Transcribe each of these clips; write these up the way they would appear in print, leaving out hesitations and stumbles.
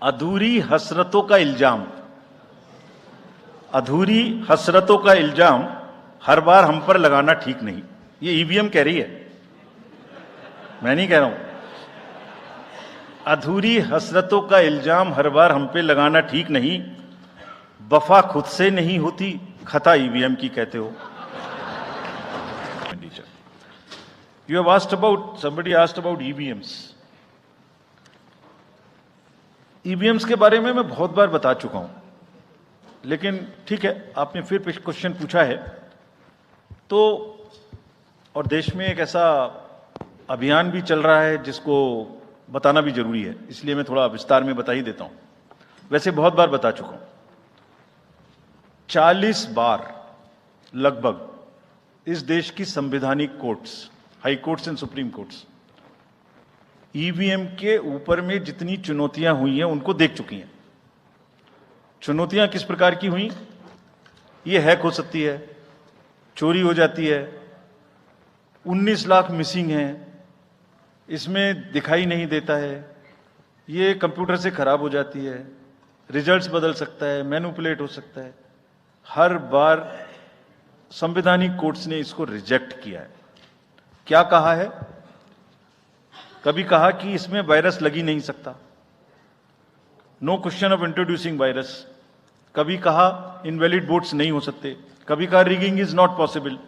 अधूरी हसरतों का इल्जाम, अधूरी हसरतों का इल्जाम हर बार हम पर लगाना ठीक नहीं। ये ईवीएम कह रही है, मैं नहीं कह रहा हूं। अधूरी हसरतों का इल्जाम हर बार हम पे लगाना ठीक नहीं, वफा खुद से नहीं होती, खता ईवीएम की कहते हो। You have asked about, somebody asked about EVMs. EVMs के बारे में मैं बहुत बार बता चुका हूं, लेकिन ठीक है, आपने फिर क्वेश्चन पूछा है तो, और देश में एक ऐसा अभियान भी चल रहा है जिसको बताना भी जरूरी है, इसलिए मैं थोड़ा विस्तार में बता ही देता हूं। वैसे बहुत बार बता चुका हूं, 40 बार लगभग इस देश की संवैधानिक courts, high courts and supreme courts EVM के ऊपर में जितनी चुनौतियां हुई हैं उनको देख चुकी हैं। चुनौतियां किस प्रकार की हुई? ये हैक हो सकती है, चोरी हो जाती है, 19 लाख मिसिंग हैं, इसमें दिखाई नहीं देता है, ये कंप्यूटर से खराब हो जाती है, रिजल्ट्स बदल सकता है, मैनिपुलेट हो सकता है। हर बार संवैधानिक कोर्ट्स ने इसको रिजेक्ट किया है। क्या कहा है? कभी कहा कि इसमें वायरस लग ही नहीं सकता, no question of introducing virus. कभी कहा इनवैलिड वोट्स नहीं हो सकते, कभी कहा रिगिंग इज नॉट पॉसिबल,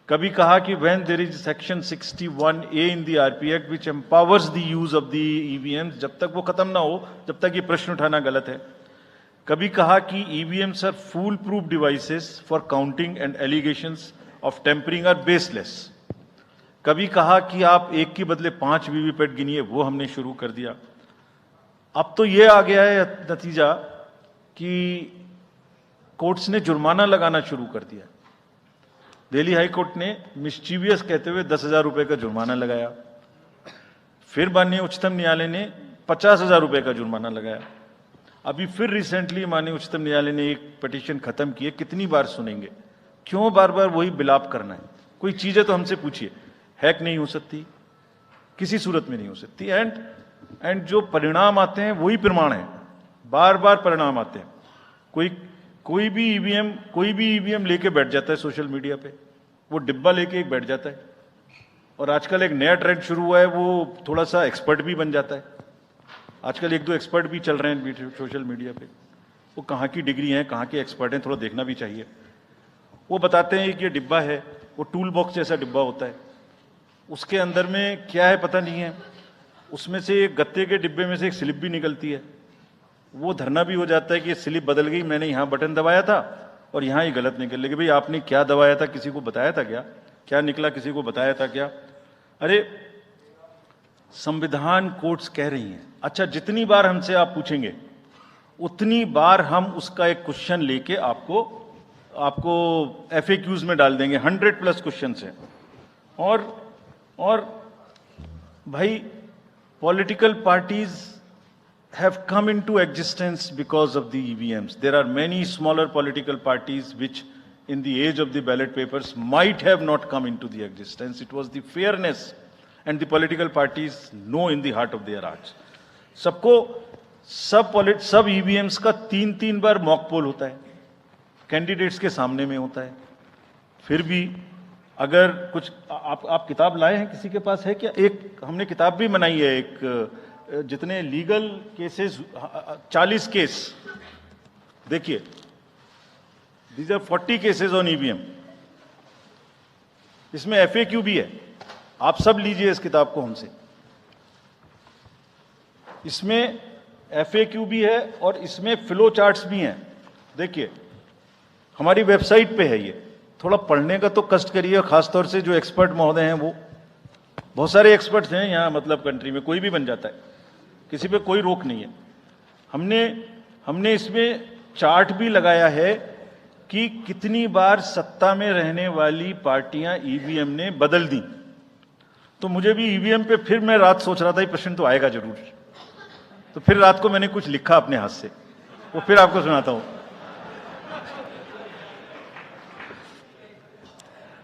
कभी कहा कि when there is section 61A in the RP act which empowers the use of the EVMs, जब तक वो खत्म ना हो जब तक ये प्रश्न उठाना गलत है। कभी कहा कि EVMs are foolproof devices for counting and allegations of tampering are baseless. कभी कहा कि आप एक के बदले 5 वीवीपैट गिनिए, वो हमने शुरू कर दिया। अब तो ये आ गया है नतीजा कि कोर्ट्स ने जुर्माना लगाना शुरू कर दिया। दिल्ली हाई कोर्ट ने मिस्चीवियस कहते हुए 10,000 रुपए का जुर्माना लगाया, फिर माननीय उच्चतम न्यायालय ने 50,000 रुपए का जुर्माना लगाया। अभी फिर रिसेंटली माननीय उच्चतम न्यायालय ने एक पिटीशन खत्म की है। कितनी बार सुनेंगे? क्यों बार बार वही बिलाप करना है? कोई चीज है तो हमसे पूछिए। हैक नहीं हो सकती, किसी सूरत में नहीं हो सकती, एंड जो परिणाम आते हैं वही प्रमाण है, बार बार परिणाम आते हैं। कोई भी ईवीएम लेके बैठ जाता है सोशल मीडिया पे, वो डिब्बा लेके एक बैठ जाता है, और आजकल एक नया ट्रेंड शुरू हुआ है, वो थोड़ा सा एक्सपर्ट भी बन जाता है। आजकल 1-2 एक्सपर्ट भी चल रहे हैं सोशल मीडिया पे, वो कहाँ की डिग्री हैं, कहाँ के एक्सपर्ट हैं, थोड़ा देखना भी चाहिए। वो बताते हैं कि ये डिब्बा है, वो टूल बॉक्स जैसा डिब्बा होता है, उसके अंदर में क्या है पता नहीं है, उसमें से एक गत्ते के डिब्बे में से एक स्लिप भी निकलती है। वो धरना भी हो जाता है कि ये स्लिप बदल गई, मैंने यहाँ बटन दबाया था और यहाँ ही गलत निकल गई। भाई आपने क्या दबाया था, किसी को बताया था क्या? क्या निकला, किसी को बताया था क्या? अरे संविधान कोर्ट्स कह रही हैं। अच्छा, जितनी बार हमसे आप पूछेंगे उतनी बार हम उसका एक क्वेश्चन लेके आपको FAQs में डाल देंगे। 100+ क्वेश्चन हैं। और भाई, political parties have come into existence because of the EVMs. There are many smaller political parties which in the age of the ballot papers might have not come into the existence. It was the fairness and the political parties know in the heart of their hearts. सब EVMs का 3-3 बार mock poll होता है, candidates के सामने में होता है। फिर भी अगर कुछ आप किताब लाए हैं, किसी के पास है क्या? एक हमने किताब भी बनाई है, एक जितने लीगल केसेस, 40 केस, देखिए, these are 40 cases on EVM. इसमें FAQ भी है, आप सब लीजिए इस किताब को हमसे। इसमें FAQ भी है और इसमें फ्लो चार्ट्स भी हैं। देखिए, हमारी वेबसाइट पे है ये। थोड़ा पढ़ने का तो कष्ट करिए, खासतौर से जो एक्सपर्ट महोदय हैं, वो बहुत सारे एक्सपर्ट्स हैं यहाँ, मतलब कंट्री में कोई भी बन जाता है, किसी पे कोई रोक नहीं है। हमने इसमें चार्ट भी लगाया है कि कितनी बार सत्ता में रहने वाली पार्टियां ईवीएम ने बदल दी। तो मुझे भी ईवीएम पे फिर मैं रात सोच रहा था ये प्रश्न तो आएगा जरूर, तो फिर रात को मैंने कुछ लिखा अपने हाथ से, वो फिर आपको सुनाता हूं।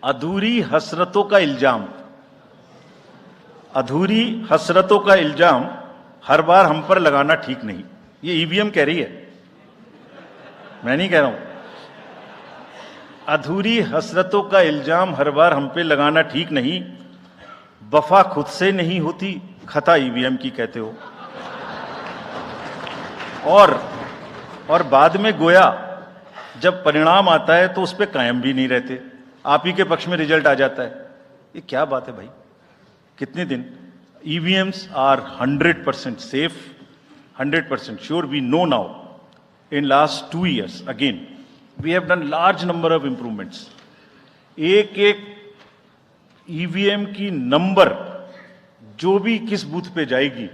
अधूरी हसरतों का इल्जाम, अधूरी हसरतों का इल्जाम हर बार हम पर लगाना ठीक नहीं। ये ईवीएम कह रही है, मैं नहीं कह रहा हूं। अधूरी हसरतों का इल्जाम हर बार हम पे लगाना ठीक नहीं। वफा खुद से नहीं होती, खता ईवीएम की कहते हो। और बाद में गोया जब परिणाम आता है तो उस पर कायम भी नहीं रहते, आप ही के पक्ष में रिजल्ट आ जाता है। ये क्या बात है भाई, कितने दिन? EVMs are 100% safe, 100% sure. We know now in last 2 years again we have done large number of improvements. एक ईवीएम की नंबर जो भी किस बूथ पे जाएगी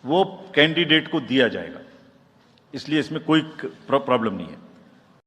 वो कैंडिडेट को दिया जाएगा, इसलिए इसमें कोई प्रॉब्लम नहीं है।